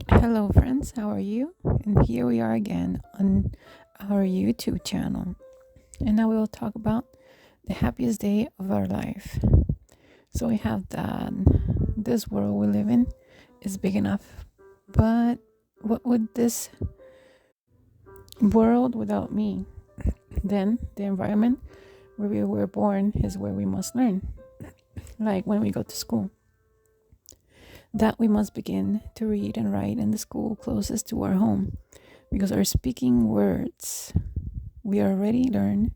Hello, friends, how are you? And here we are again on our YouTube channel. And now we will talk about the happiest day of our life. So, we have that this world we live in is big enough, but what would this world without me? Then, the environment where we were born is where we must learn, like when we go to school. That we must begin to read and write in the school closest to our home because our speaking words we already learn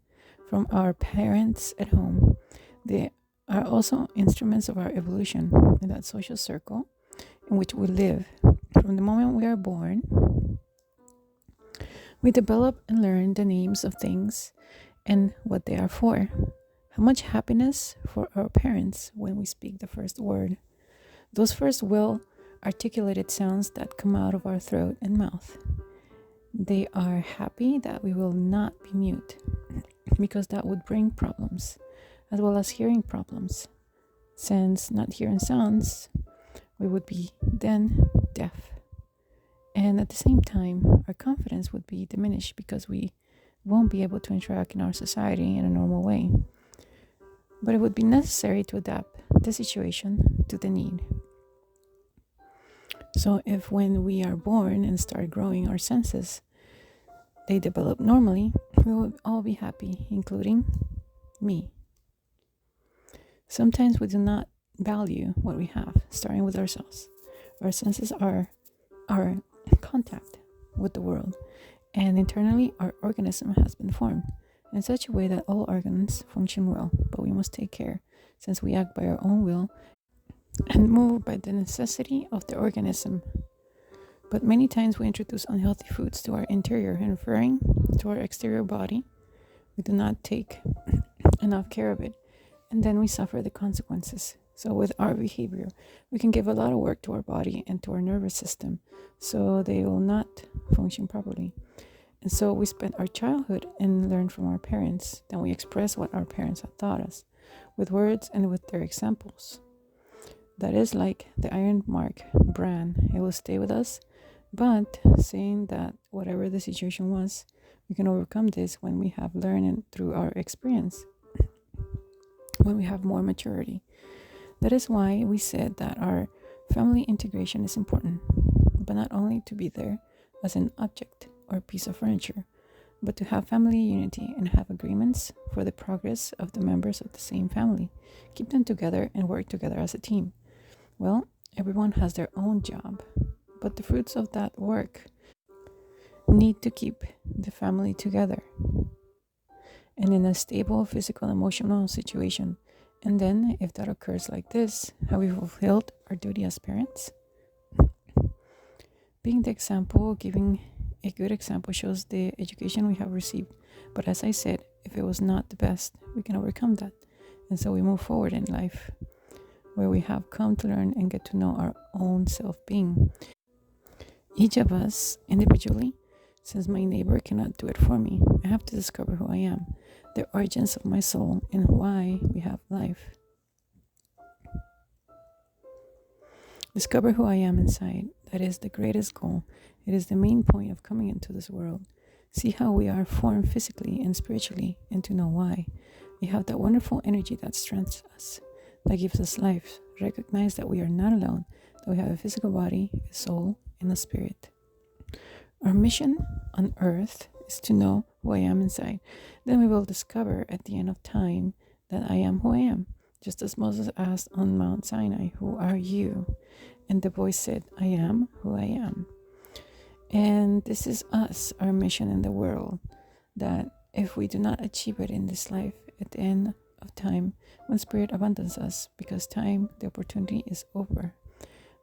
from our parents at home. They are also instruments of our evolution in that social circle in which we live. From the moment we are born, we develop and learn the names of things and what they are for. How much happiness for our parents when we speak the first word. Those first well articulated sounds that come out of our throat and mouth. They are happy that we will not be mute because that would bring problems as well as hearing problems. Since not hearing sounds, we would be then deaf. And at the same time, our confidence would be diminished because we won't be able to interact in our society in a normal way. But it would be necessary to adapt the situation to the need. So if when we are born and start growing our senses, they develop normally, we will all be happy, including me. Sometimes we do not value what we have, starting with ourselves. Our senses are our contact with the world, and internally our organism has been formed in such a way that all organs function well, but we must take care since we act by our own will and move by the necessity of the organism. But many times we introduce unhealthy foods to our interior and referring to our exterior body. We do not take enough care of it, and then we suffer the consequences. So with our behavior, we can give a lot of work to our body and to our nervous system, so they will not function properly. And so we spend our childhood and learn from our parents. Then we express what our parents have taught us with words and with their examples. That is like the iron mark brand. It will stay with us, but saying that whatever the situation was, we can overcome this when we have learned it through our experience, when we have more maturity. That is why we said that our family integration is important, but not only to be there as an object or piece of furniture, but to have family unity and have agreements for the progress of the members of the same family. Keep them together and work together as a team. Well, everyone has their own job, but the fruits of that work need to keep the family together and in a stable physical emotional situation. And then, if that occurs like this, have we fulfilled our duty as parents? Being the example, giving a good example shows the education we have received. But as I said, if it was not the best, we can overcome that. And so we move forward in life, where we have come to learn and get to know our own self-being. Each of us individually, since my neighbor cannot do it for me, I have to discover who I am, the origins of my soul, and why we have life. Discover who I am inside. That is the greatest goal. It is the main point of coming into this world. See how we are formed physically and spiritually, and to know why. We have that wonderful energy that strengthens us, that gives us life. Recognize that we are not alone, that we have a physical body, a soul, and a spirit. Our mission on earth is to know who I am inside. Then we will discover at the end of time that I am who I am. Just as Moses asked on Mount Sinai, "Who are you?" And the voice said, "I am who I am." And this is us, our mission in the world, that if we do not achieve it in this life, at the end of time, when spirit abandons us, because time, the opportunity is over,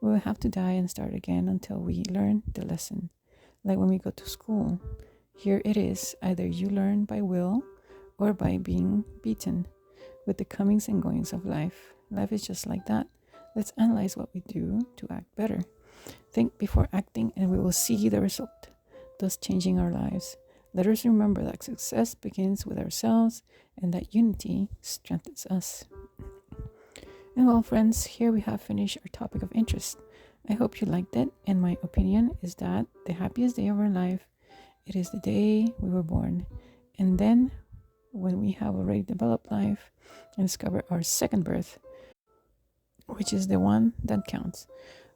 we will have to die and start again until we learn the lesson. Like when we go to school, here it is, either you learn by will or by being beaten. With the comings and goings of life, life is just like that. Let's analyze what we do to act better. Think before acting and we will see the result, thus changing our lives. Let us remember that success begins with ourselves and that unity strengthens us. And well, friends, here we have finished our topic of interest. I hope you liked it, and my opinion is that the happiest day of our life, it is the day we were born. And then when we have already developed life and discover our second birth, which is the one that counts.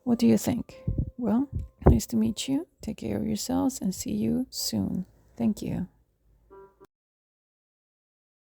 What do you think? Well, nice to meet you. Take care of yourselves and see you soon. Thank you.